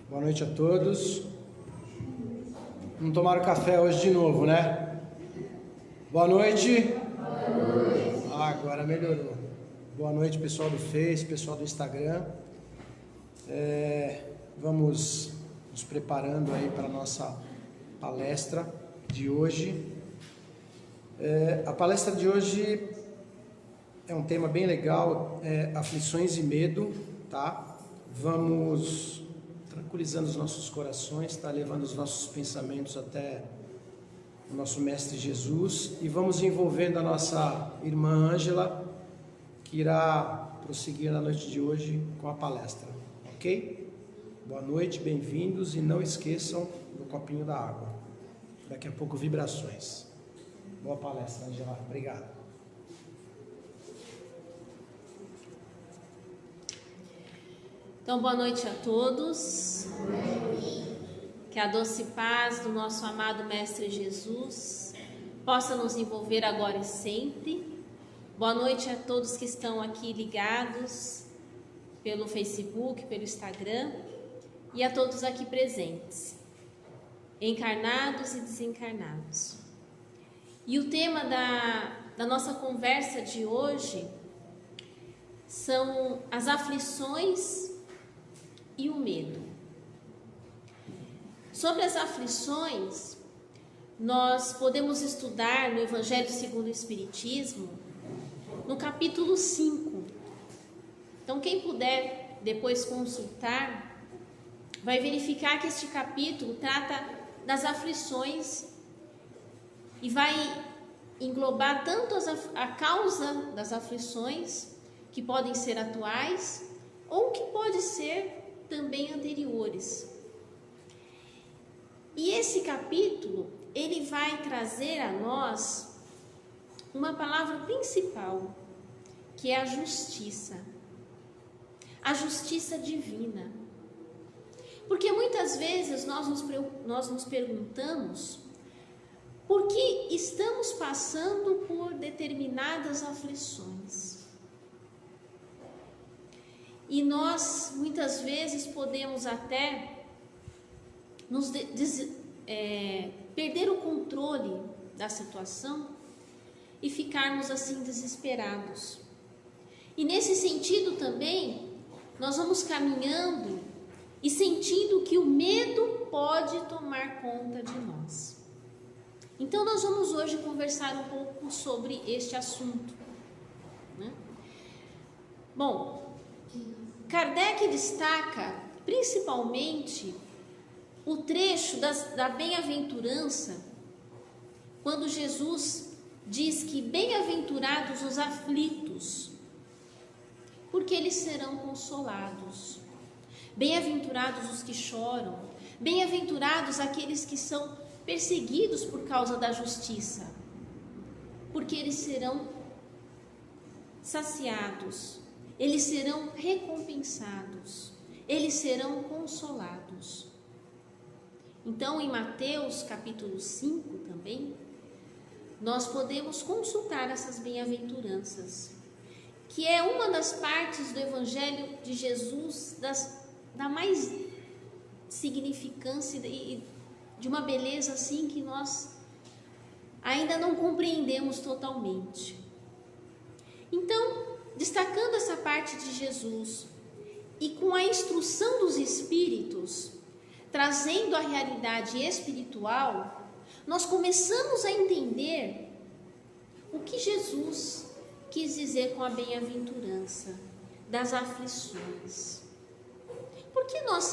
Boa noite a todos. Não tomaram café hoje de novo, né? Boa noite. Boa noite. Agora melhorou. Boa noite, pessoal do Face, pessoal do Instagram. Vamos nos preparando aí para a nossa palestra de hoje. A palestra de hoje é um tema bem legal, aflições e medo, tá? Vamos tranquilizando os nossos corações, tá? Levando os nossos pensamentos até o nosso Mestre Jesus e vamos envolvendo a nossa irmã Ângela, que irá prosseguir na noite de hoje com a palestra, ok? Boa noite, bem-vindos e não esqueçam do copinho da água. Daqui a pouco vibrações. Boa palestra, Ângela. Obrigado. Então, boa noite a todos. Que a doce paz do nosso amado Mestre Jesus possa nos envolver agora e sempre. Boa noite a todos que estão aqui ligados pelo Facebook, pelo Instagram e a todos aqui presentes, encarnados e desencarnados. E o tema da nossa conversa de hoje são as aflições e o medo. Sobre as aflições, nós podemos estudar no Evangelho segundo o Espiritismo, no capítulo 5. Então, quem puder depois consultar, vai verificar que este capítulo trata das aflições e vai englobar tanto a causa das aflições, que podem ser atuais, ou que pode ser também anteriores. E esse capítulo, ele vai trazer a nós uma palavra principal, que é a justiça divina. Porque muitas vezes nós nos perguntamos por que estamos passando por determinadas aflições. E nós, muitas vezes, podemos até perder o controle da situação e ficarmos assim desesperados. E nesse sentido também, nós vamos caminhando e sentindo que o medo pode tomar conta de nós. Então, nós vamos hoje conversar um pouco sobre este assunto, né? Bom, Kardec destaca principalmente o trecho da bem-aventurança, quando Jesus diz que bem-aventurados os aflitos, porque eles serão consolados. Bem-aventurados os que choram, bem-aventurados aqueles que são perseguidos por causa da justiça, porque eles serão saciados. Eles serão recompensados, eles serão consolados. Então, em Mateus capítulo 5 também, nós podemos consultar essas bem-aventuranças, que é uma das partes do Evangelho de Jesus, da mais significância e de uma beleza assim que nós ainda não compreendemos totalmente. Então, destacando essa parte de Jesus e com a instrução dos Espíritos, trazendo a realidade espiritual, nós começamos a entender o que Jesus quis dizer com a bem-aventurança das aflições. Por que nós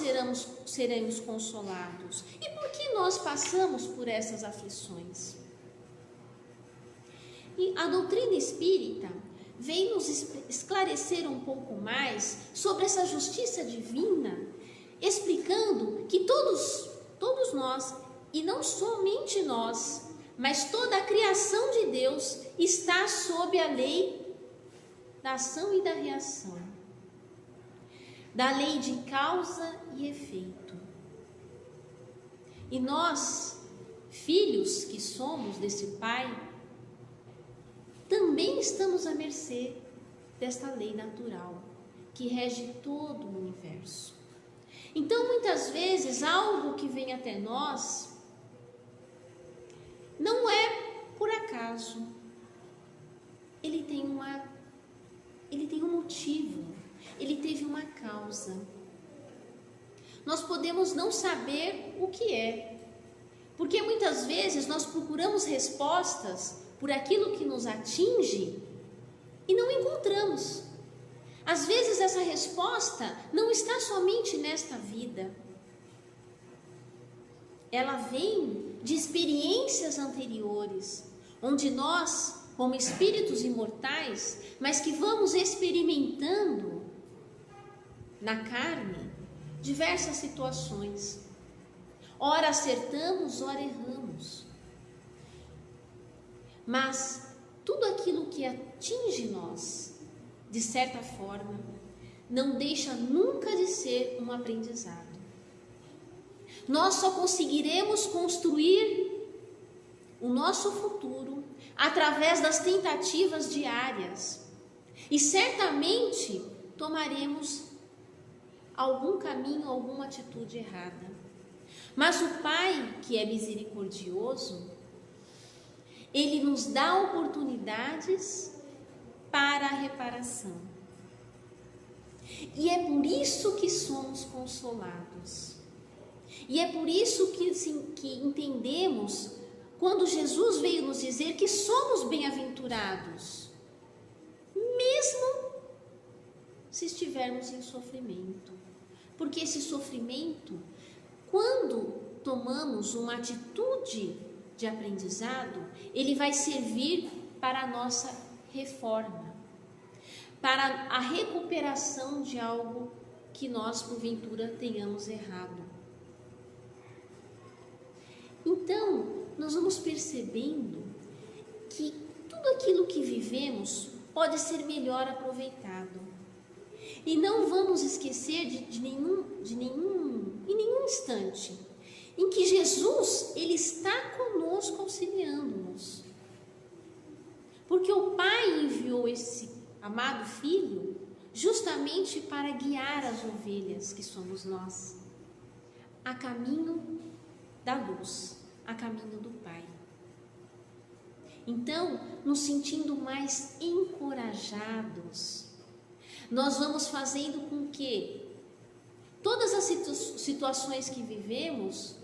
seremos consolados? E por que nós passamos por essas aflições? E a doutrina espírita vem nos esclarecer um pouco mais sobre essa justiça divina, explicando que todos nós, e não somente nós, mas toda a criação de Deus está sob a lei da ação e da reação, da lei de causa e efeito. E nós, filhos que somos desse Pai, também estamos à mercê desta lei natural que rege todo o universo. Então, muitas vezes, algo que vem até nós não é por acaso. Ele tem um motivo, ele teve uma causa. Nós podemos não saber o que é, porque muitas vezes nós procuramos respostas por aquilo que nos atinge e não encontramos. Às vezes essa resposta não está somente nesta vida. Ela vem de experiências anteriores, onde nós, como espíritos imortais, mas que vamos experimentando na carne diversas situações. Ora acertamos, ora erramos. Mas tudo aquilo que atinge nós, de certa forma, não deixa nunca de ser um aprendizado. Nós só conseguiremos construir o nosso futuro através das tentativas diárias. E certamente tomaremos algum caminho, alguma atitude errada. Mas o Pai, que é misericordioso, Ele nos dá oportunidades para a reparação. E é por isso que somos consolados. E é por isso que entendemos quando Jesus veio nos dizer que somos bem-aventurados, mesmo se estivermos em sofrimento. Porque esse sofrimento, quando tomamos uma atitude de aprendizado, ele vai servir para a nossa reforma, para a recuperação de algo que nós, porventura, tenhamos errado. Então, nós vamos percebendo que tudo aquilo que vivemos pode ser melhor aproveitado. E não vamos esquecer em nenhum instante, em que Jesus, Ele está conosco auxiliando-nos. Porque o Pai enviou esse amado Filho justamente para guiar as ovelhas, que somos nós, a caminho da luz, a caminho do Pai. Então, nos sentindo mais encorajados, nós vamos fazendo com que todas as situações que vivemos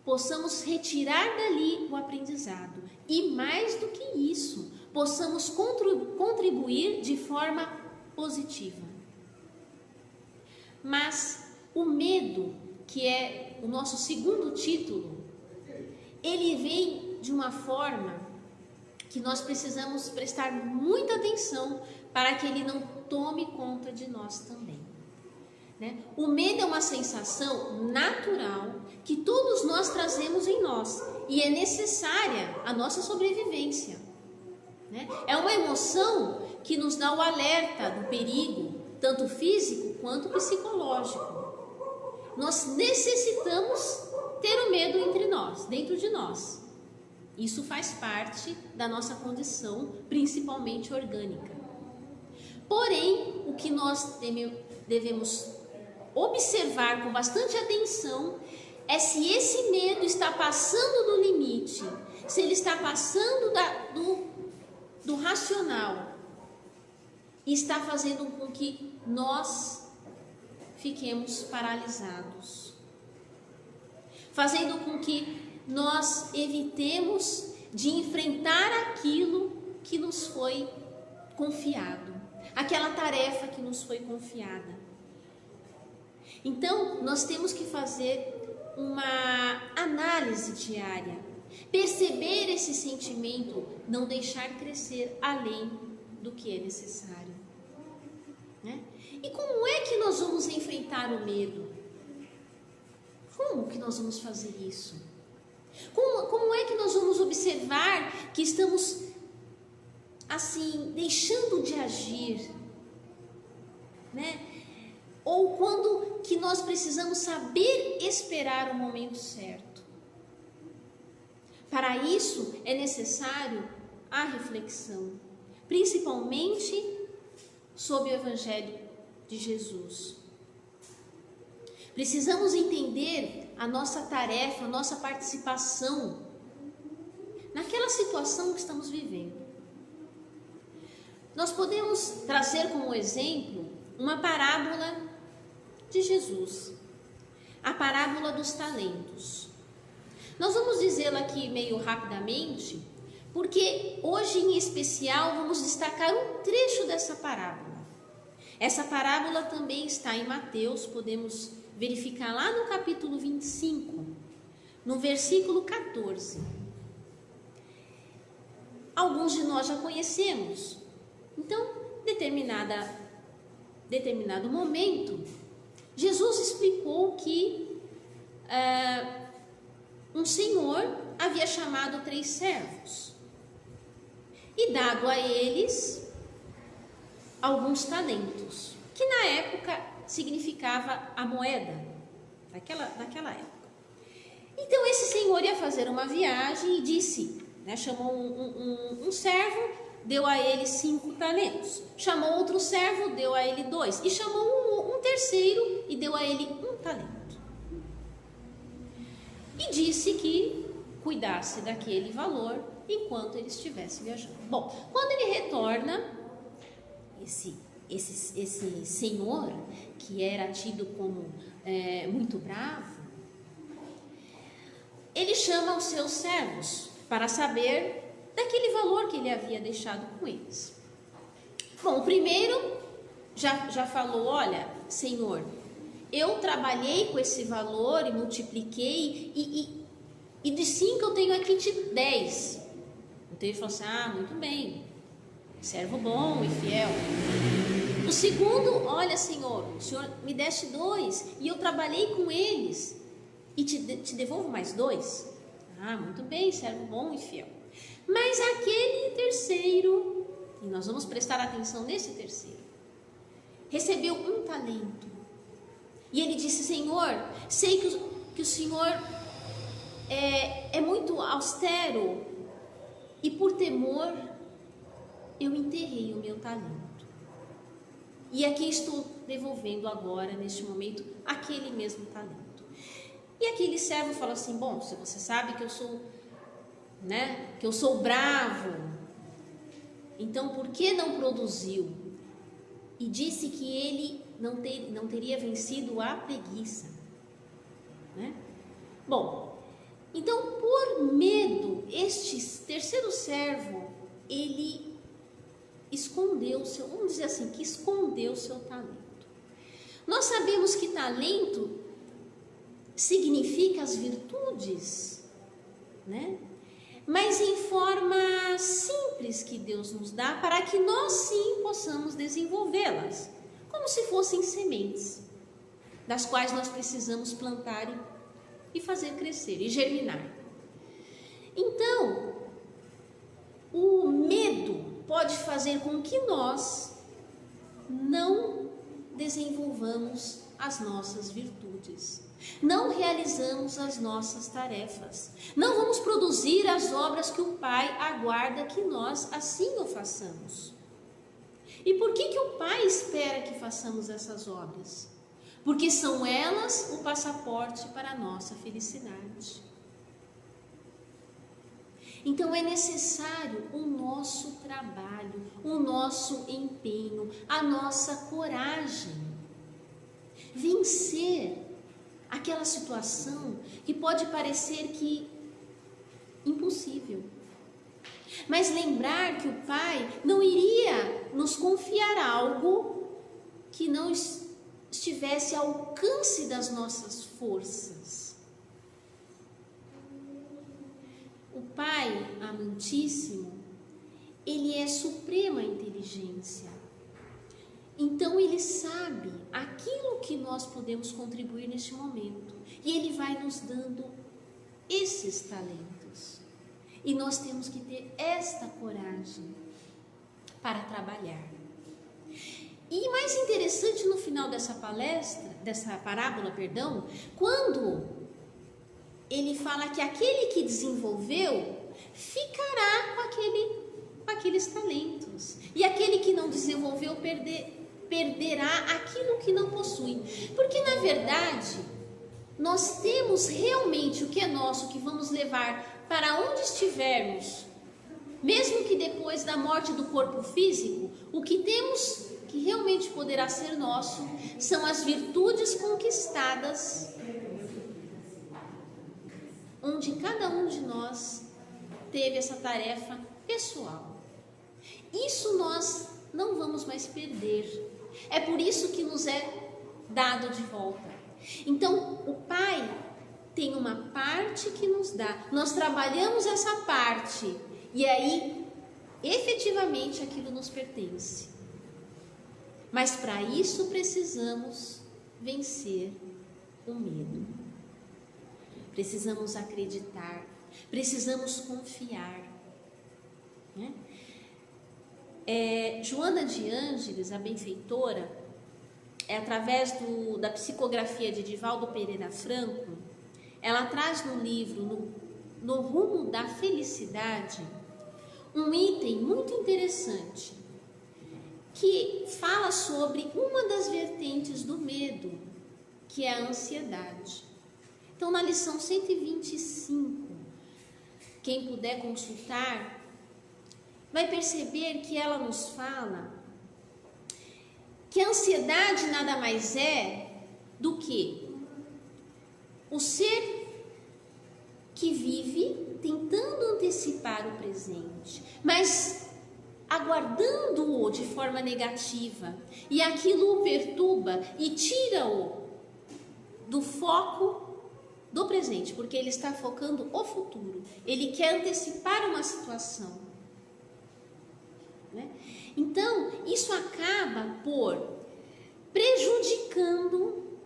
possamos retirar dali o aprendizado. E mais do que isso, possamos contribuir de forma positiva. Mas o medo, que é o nosso segundo título, ele vem de uma forma que nós precisamos prestar muita atenção para que ele não tome conta de nós também. O medo é uma sensação natural que todos nós trazemos em nós e é necessária a nossa sobrevivência. É uma emoção que nos dá o alerta do perigo, tanto físico quanto psicológico. Nós necessitamos ter o medo entre nós, dentro de nós. Isso faz parte da nossa condição, principalmente orgânica. Porém, o que nós devemos observar com bastante atenção é se esse medo está passando do limite, se ele está passando do racional e está fazendo com que nós fiquemos paralisados, fazendo com que nós evitemos de enfrentar aquilo que nos foi confiado, aquela tarefa que nos foi confiada. Então, nós temos que fazer uma análise diária, perceber esse sentimento, não deixar crescer além do que é necessário. E como é que nós vamos enfrentar o medo? Como que nós vamos fazer isso? Como é que nós vamos observar que estamos, assim, deixando de agir? Ou quando que nós precisamos saber esperar o momento certo? Para isso é necessário a reflexão, principalmente sobre o Evangelho de Jesus. Precisamos entender a nossa tarefa, a nossa participação naquela situação que estamos vivendo. Nós podemos trazer como exemplo uma parábola de Jesus, a parábola dos talentos. Nós vamos dizê-la aqui meio rapidamente, porque hoje em especial vamos destacar um trecho dessa parábola. Essa parábola também está em Mateus, podemos verificar lá no capítulo 25, no versículo 14. Alguns de nós já conhecemos. Então, determinado momento, Jesus explicou que um senhor havia chamado 3 servos e dado a eles alguns talentos, que na época significava a moeda daquela época. Então esse senhor ia fazer uma viagem e disse, chamou um servo, deu a ele 5 talentos, chamou outro servo, deu a ele 2, e chamou um terceiro e deu a ele 1 talento. E disse que cuidasse daquele valor enquanto ele estivesse viajando. Bom, quando ele retorna, esse senhor, que era tido como muito bravo, ele chama os seus servos para saber daquele valor que ele havia deixado com eles. Bom, o primeiro já falou, olha, senhor, eu trabalhei com esse valor e multipliquei, e de 5 eu tenho aqui 10. Então ele falou assim, muito bem, servo bom e fiel. O segundo, olha, senhor, o senhor me deste 2 e eu trabalhei com eles e te devolvo mais 2. Muito bem, servo bom e fiel. Mas aquele terceiro, e nós vamos prestar atenção nesse terceiro, recebeu 1 talento. E ele disse, senhor, sei que o senhor é muito austero e por temor eu enterrei o meu talento. E aqui estou devolvendo agora, neste momento, aquele mesmo talento. E aquele servo falou assim, bom, se você sabe que eu sou bravo, então por que não produziu? E disse que ele não teria vencido a preguiça, Bom, então por medo, este terceiro servo, ele escondeu vamos dizer assim, que escondeu seu talento. Nós sabemos que talento significa as virtudes, mas em forma simples que Deus nos dá para que nós sim possamos desenvolvê-las, como se fossem sementes, das quais nós precisamos plantar e fazer crescer e germinar. Então, o medo pode fazer com que nós não desenvolvamos as nossas virtudes, não realizamos as nossas tarefas, não vamos produzir as obras que o Pai aguarda que nós assim o façamos. E por que o Pai espera que façamos essas obras? Porque são elas o passaporte para a nossa felicidade. Então é necessário o nosso trabalho, o nosso empenho, a nossa coragem. Vencer aquela situação que pode parecer que impossível. Mas lembrar que o Pai não iria nos confiar algo que não estivesse ao alcance das nossas forças. O Pai amantíssimo, Ele é suprema inteligência. Então Ele sabe aquilo que nós podemos contribuir neste momento. E Ele vai nos dando esses talentos. E nós temos que ter esta coragem para trabalhar. E mais interessante no final dessa parábola, quando ele fala que aquele que desenvolveu ficará com aqueles talentos. E aquele que não desenvolveu perderá aquilo que não possui. Porque na verdade, nós temos realmente o que é nosso, que vamos levar para onde estivermos, mesmo que depois da morte do corpo físico, o que temos que realmente poderá ser nosso são as virtudes conquistadas, onde cada um de nós teve essa tarefa pessoal. Isso nós não vamos mais perder. É por isso que nos é dado de volta. Então, o Pai tem uma parte que nos dá. Nós trabalhamos essa parte e aí, efetivamente, aquilo nos pertence. Mas para isso precisamos vencer o medo. Precisamos acreditar. Precisamos confiar. Né? Joana de Ângeles, a benfeitora, através da psicografia de Divaldo Pereira Franco, ela traz no livro No Rumo da Felicidade um item muito interessante que fala sobre uma das vertentes do medo, que é a ansiedade. Então, na lição 125, quem puder consultar, vai perceber que ela nos fala que a ansiedade nada mais é do que o ser que vive tentando antecipar o presente, mas aguardando-o de forma negativa, e aquilo o perturba e tira-o do foco do presente, porque ele está focando o futuro, ele quer antecipar uma situação. Né? Então, isso acaba por prejudicando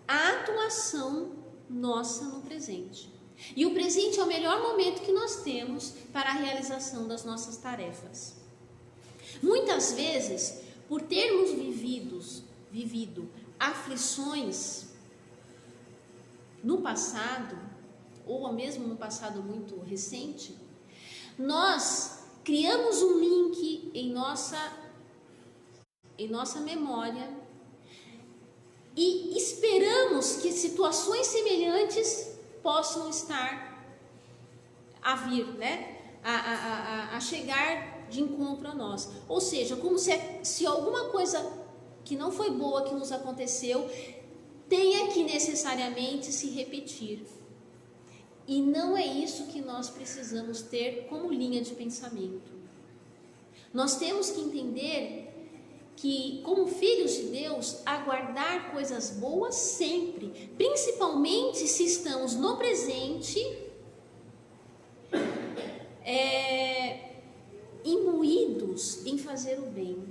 a atuação nossa no presente. E o presente é o melhor momento que nós temos para a realização das nossas tarefas. Muitas vezes, por termos vivido aflições no passado, ou mesmo no passado muito recente, nós criamos um link em nossa memória e esperamos que situações semelhantes possam estar a vir, né? a chegar de encontro a nós. Ou seja, como se alguma coisa que não foi boa que nos aconteceu tenha que necessariamente se repetir. E não é isso que nós precisamos ter como linha de pensamento. Nós temos que entender que, como filhos de Deus, aguardar coisas boas sempre, principalmente se estamos no presente, imbuídos em fazer o bem,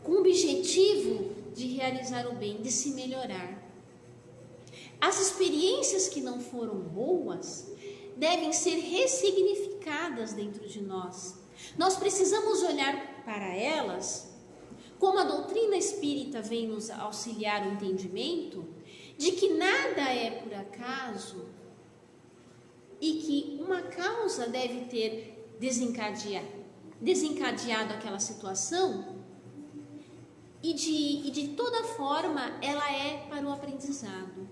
com o objetivo de realizar o bem, de se melhorar. As experiências que não foram boas devem ser ressignificadas dentro de nós. Nós precisamos olhar para elas, como a doutrina espírita vem nos auxiliar o entendimento, de que nada é por acaso e que uma causa deve ter desencadeado aquela situação e de toda forma ela é para o aprendizado.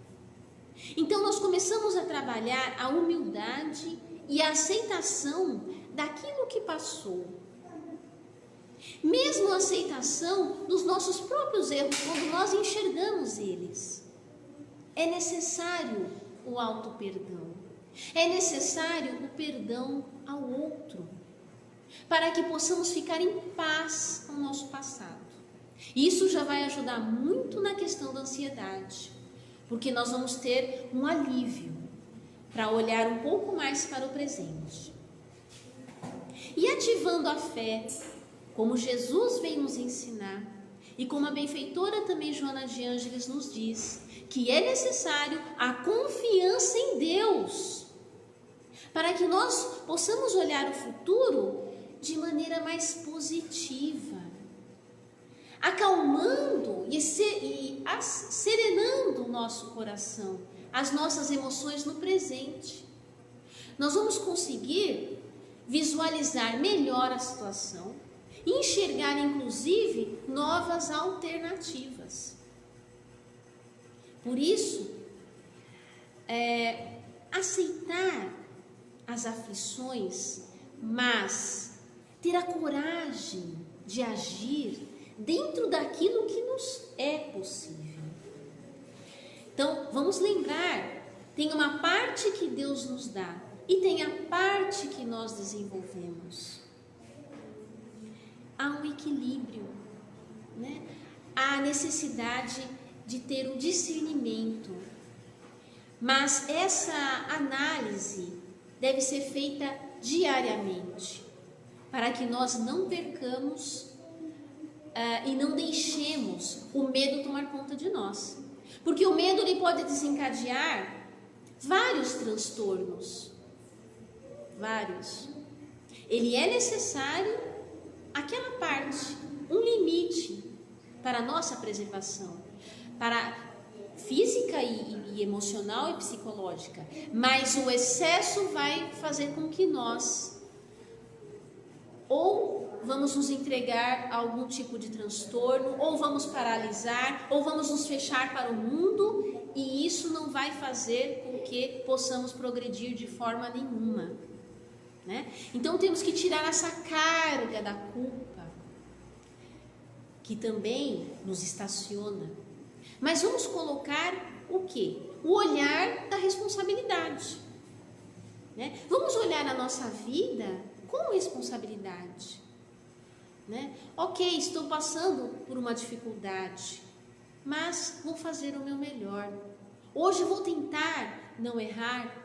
Então nós começamos a trabalhar a humildade e a aceitação daquilo que passou. Mesmo a aceitação dos nossos próprios erros, quando nós enxergamos eles. É necessário o auto-perdão. É necessário o perdão ao outro, para que possamos ficar em paz com o nosso passado. Isso já vai ajudar muito na questão da ansiedade, porque nós vamos ter um alívio para olhar um pouco mais para o presente. E ativando a fé, como Jesus vem nos ensinar, e como a benfeitora também Joana de Ângeles nos diz, que é necessário a confiança em Deus, para que nós possamos olhar o futuro de maneira mais positiva, acalmando e serenando o nosso coração, as nossas emoções no presente. Nós vamos conseguir visualizar melhor a situação e enxergar, inclusive, novas alternativas. Por isso, aceitar as aflições, mas ter a coragem de agir dentro daquilo que nos é possível. Então, vamos lembrar, tem uma parte que Deus nos dá e tem a parte que nós desenvolvemos. Há um equilíbrio, né? Há a necessidade de ter um discernimento, mas essa análise deve ser feita diariamente, para que nós não percamos e não deixemos o medo tomar conta de nós. Porque o medo ele pode desencadear vários transtornos. Vários. Ele é necessário aquela parte, um limite para a nossa preservação, para física e emocional e psicológica. Mas o excesso vai fazer com que nós ou vamos nos entregar a algum tipo de transtorno, ou vamos paralisar, ou vamos nos fechar para o mundo, e isso não vai fazer com que possamos progredir de forma nenhuma, né? Então temos que tirar essa carga da culpa, que também nos estaciona. Mas vamos colocar o quê? O olhar da responsabilidade, né? Vamos olhar a nossa vida com responsabilidade, né? Ok, estou passando por uma dificuldade, mas vou fazer o meu melhor. Hoje vou tentar não errar,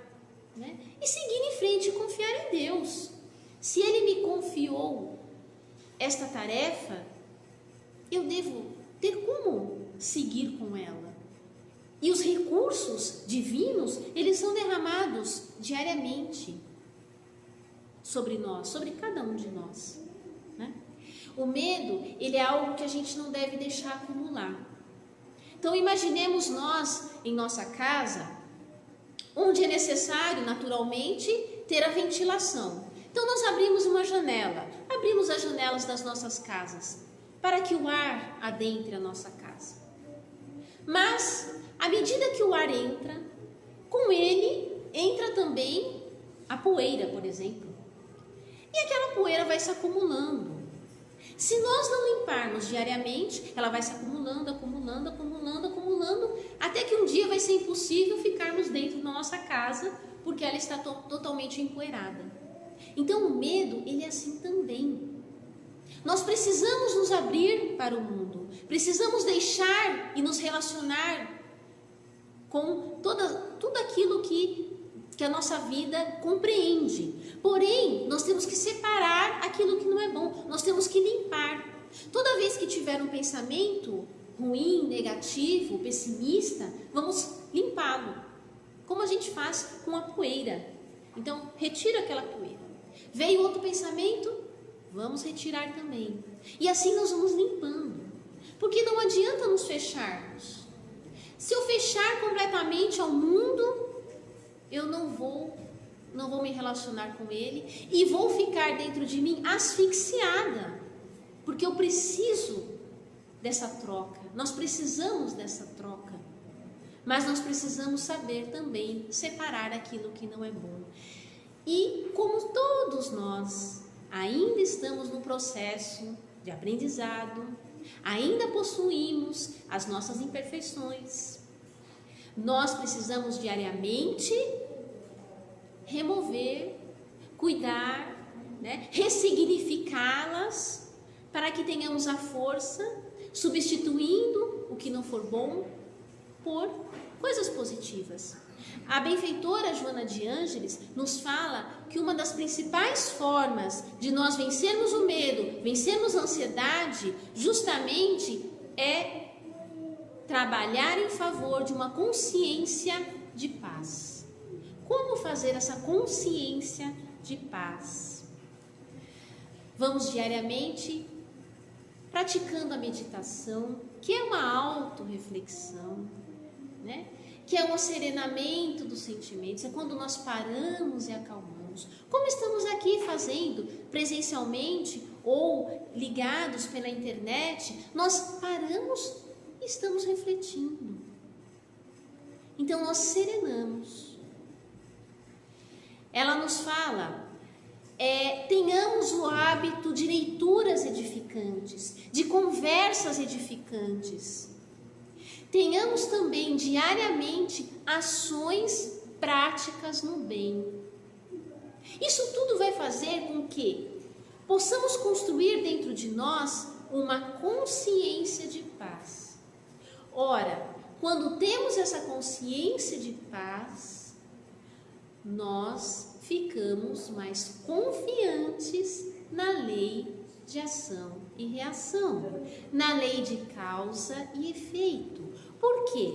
né? E seguir em frente e confiar em Deus. Se Ele me confiou esta tarefa, eu devo ter como seguir com ela. E os recursos divinos, eles são derramados diariamente sobre nós, sobre cada um de nós, né? O medo, ele é algo que a gente não deve deixar acumular. Então imaginemos nós em nossa casa, onde é necessário naturalmente ter a ventilação. Então nós abrimos uma janela, abrimos as janelas das nossas casas, para que o ar adentre a nossa casa. Mas, à medida que o ar entra, com ele entra também a poeira, por exemplo. E aquela poeira vai se acumulando. Se nós não limparmos diariamente, ela vai se acumulando, acumulando, acumulando, acumulando, até que um dia vai ser impossível ficarmos dentro da nossa casa, porque ela está totalmente empoeirada. Então o medo, ele é assim também. Nós precisamos nos abrir para o mundo, precisamos deixar e nos relacionar com tudo aquilo que a nossa vida compreende. Porém, nós temos que separar aquilo que não é bom, nós temos que limpar. Toda vez que tiver um pensamento ruim, negativo, pessimista, vamos limpá-lo, como a gente faz com a poeira. Então, retira aquela poeira. Veio outro pensamento, vamos retirar também. E assim nós vamos limpando, porque não adianta nos fecharmos. Se eu fechar completamente ao mundo, eu não vou me relacionar com ele e vou ficar dentro de mim asfixiada, porque eu preciso dessa troca, nós precisamos dessa troca, mas nós precisamos saber também separar aquilo que não é bom. E como todos nós ainda estamos no processo de aprendizado, ainda possuímos as nossas imperfeições, nós precisamos diariamente remover, cuidar, né? Ressignificá-las para que tenhamos a força, substituindo o que não for bom por coisas positivas. A benfeitora Joana de Ângeles nos fala que uma das principais formas de nós vencermos o medo, vencermos a ansiedade, justamente é trabalhar em favor de uma consciência de paz. Como fazer essa consciência de paz? Vamos diariamente praticando a meditação, que é uma autorreflexão, né? Que é um serenamento dos sentimentos, é quando nós paramos e acalmamos. Como estamos aqui fazendo presencialmente ou ligados pela internet, nós paramos e estamos refletindo. Então nós serenamos. Ela nos fala, tenhamos o hábito de leituras edificantes, de conversas edificantes. Tenhamos também diariamente ações práticas no bem. Isso tudo vai fazer com que possamos construir dentro de nós uma consciência de paz. Ora, quando temos essa consciência de paz, nós ficamos mais confiantes na lei de ação e reação, na lei de causa e efeito. Por quê?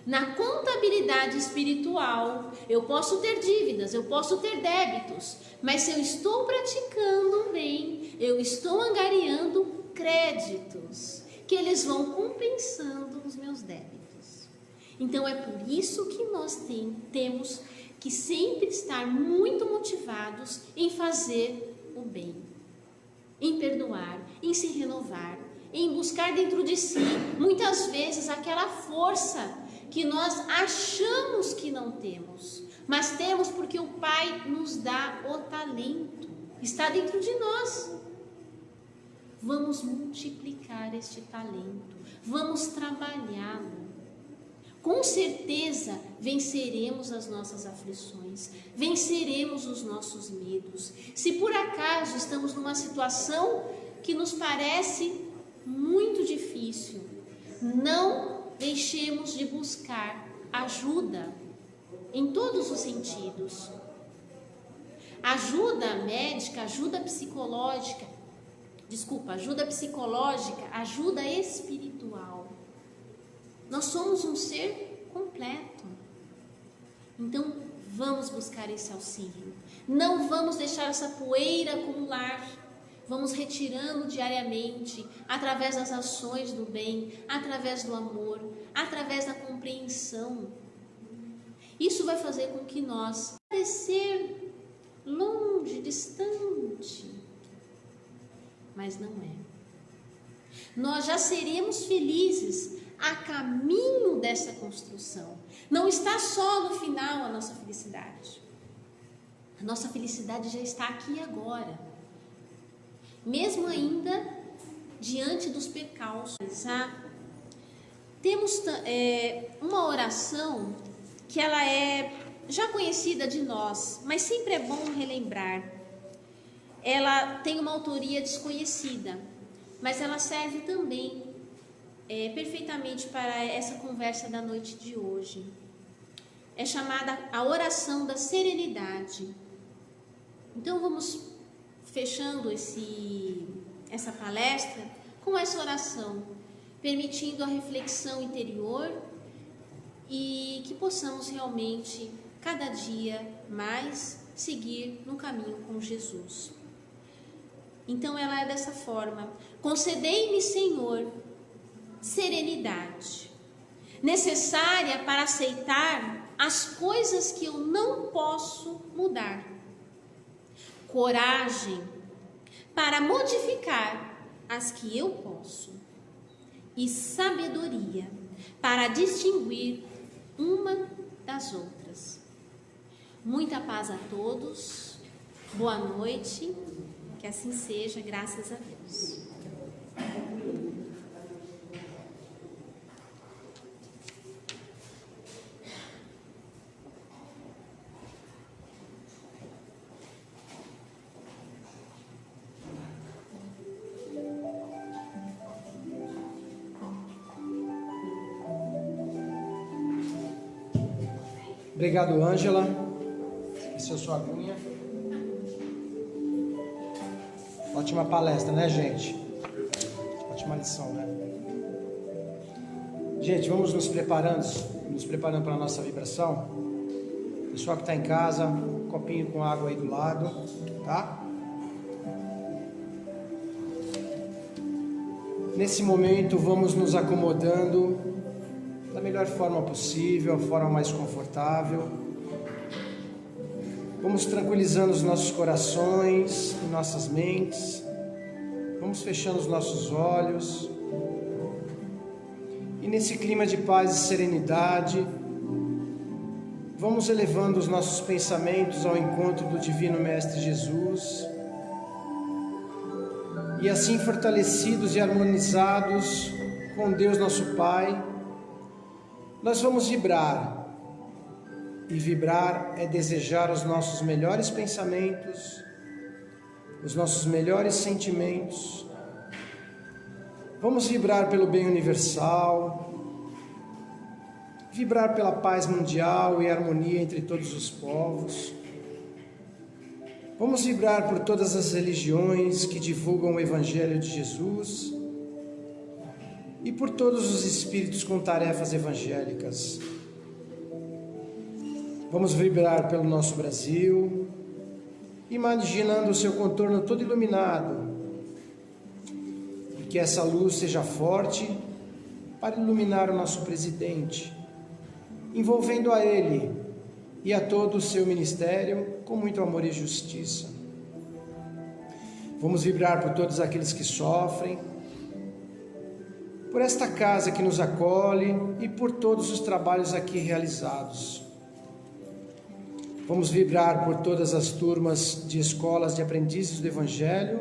Na contabilidade espiritual, eu posso ter dívidas, eu posso ter débitos, mas se eu estou praticando o bem, eu estou angariando créditos, que eles vão compensando os meus débitos. Então é por isso que nós temos que sempre estar muito motivados em fazer o bem, em perdoar, em se renovar, em buscar dentro de si, muitas vezes, aquela força que nós achamos que não temos, mas temos porque o Pai nos dá o talento, está dentro de nós. Vamos multiplicar este talento, vamos trabalhá-lo. Com certeza venceremos as nossas aflições, venceremos os nossos medos. Se por acaso estamos numa situação que nos parece muito difícil, não deixemos de buscar ajuda em todos os sentidos. Ajuda médica, ajuda psicológica, ajuda espiritual. Nós somos um ser completo. Então, vamos buscar esse auxílio. Não vamos deixar essa poeira acumular. Vamos retirando diariamente, através das ações do bem, através do amor, através da compreensão. Isso vai fazer com que nós parecer longe, distante, mas não é. Nós já seremos felizes a caminho dessa construção. Não está só no final a nossa felicidade. A nossa felicidade já está aqui agora. Mesmo ainda diante dos percalços. Temos uma oração que ela é já conhecida de nós, mas sempre é bom relembrar. Ela tem uma autoria desconhecida, mas ela serve também perfeitamente para essa conversa da noite de hoje. É chamada a oração da serenidade. Então vamos fechando essa palestra com essa oração, permitindo a reflexão interior e que possamos realmente, cada dia mais, seguir no caminho com Jesus. Então ela é dessa forma: concedei-me, Senhor, serenidade, necessária para aceitar as coisas que eu não posso mudar, coragem para modificar as que eu posso e sabedoria para distinguir uma das outras. Muita paz a todos, boa noite, que assim seja, graças a Deus. Obrigado, Ângela. Essa é a sua aguinha. Ótima palestra, né, gente? Ótima lição, né? Gente, vamos nos preparando para a nossa vibração. Pessoal que está em casa, um copinho com água aí do lado, tá? Nesse momento, vamos nos acomodando da melhor forma possível, a forma mais confortável. Vamos tranquilizando os nossos corações e nossas mentes. Vamos fechando os nossos olhos. E nesse clima de paz e serenidade, vamos elevando os nossos pensamentos ao encontro do Divino Mestre Jesus. E assim fortalecidos e harmonizados com Deus nosso Pai, nós vamos vibrar. E vibrar é desejar os nossos melhores pensamentos, os nossos melhores sentimentos. Vamos vibrar pelo bem universal, vibrar pela paz mundial e harmonia entre todos os povos. Vamos vibrar por todas as religiões que divulgam o Evangelho de Jesus e por todos os espíritos com tarefas evangélicas. Vamos vibrar pelo nosso Brasil, imaginando o seu contorno todo iluminado, e que essa luz seja forte para iluminar o nosso presidente, envolvendo a ele e a todo o seu ministério com muito amor e justiça. Vamos vibrar por todos aqueles que sofrem, por esta casa que nos acolhe e por todos os trabalhos aqui realizados. Vamos vibrar por todas as turmas de escolas de aprendizes do Evangelho,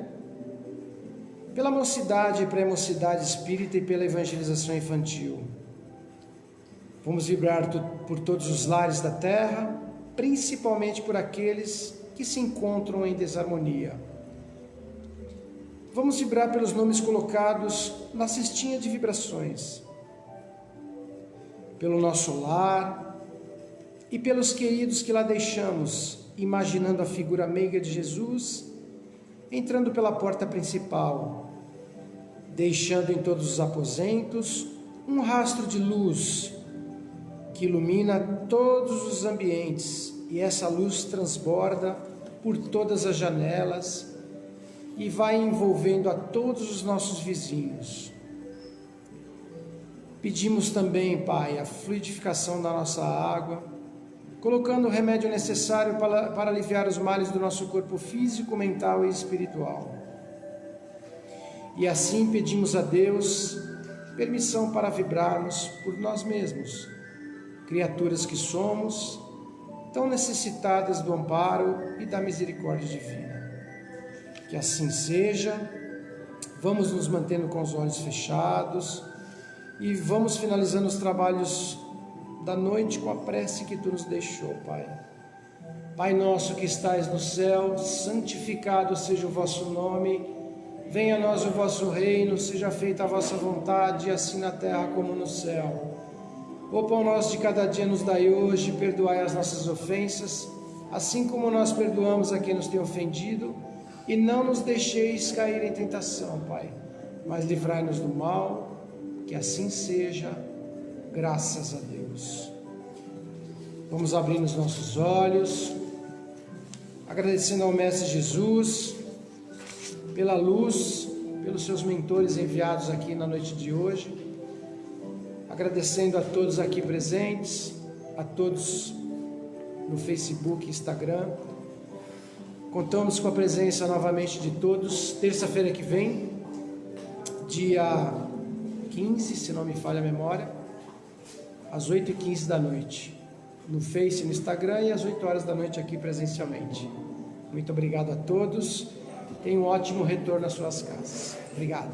pela mocidade e pré-mocidade espírita e pela evangelização infantil. Vamos vibrar por todos os lares da terra, principalmente por aqueles que se encontram em desarmonia. Vamos vibrar pelos nomes colocados na cestinha de vibrações, pelo nosso lar e pelos queridos que lá deixamos, imaginando a figura meiga de Jesus entrando pela porta principal, deixando em todos os aposentos um rastro de luz que ilumina todos os ambientes, e essa luz transborda por todas as janelas e vai envolvendo a todos os nossos vizinhos. Pedimos também, Pai, a fluidificação da nossa água, colocando o remédio necessário para aliviar os males do nosso corpo físico, mental e espiritual. E assim pedimos a Deus permissão para vibrarmos por nós mesmos, criaturas que somos, tão necessitadas do amparo e da misericórdia divina. Que assim seja. Vamos nos mantendo com os olhos fechados e vamos finalizando os trabalhos da noite com a prece que Tu nos deixou, Pai. Pai nosso que estais no céu, santificado seja o vosso nome. Venha a nós o vosso reino, seja feita a vossa vontade, assim na terra como no céu. O pão nosso de cada dia nos dai hoje, perdoai as nossas ofensas, assim como nós perdoamos a quem nos tem ofendido, e não nos deixeis cair em tentação, Pai, mas livrai-nos do mal, que assim seja, graças a Deus. Vamos abrir os nossos olhos, agradecendo ao Mestre Jesus pela luz, pelos seus mentores enviados aqui na noite de hoje, agradecendo a todos aqui presentes, a todos no Facebook e Instagram. Contamos com a presença novamente de todos, terça-feira que vem, dia 15, se não me falha a memória, às 8h15 da noite, no Face e no Instagram, e às 8 horas da noite aqui presencialmente. Muito obrigado a todos, tenham um ótimo retorno às suas casas. Obrigado.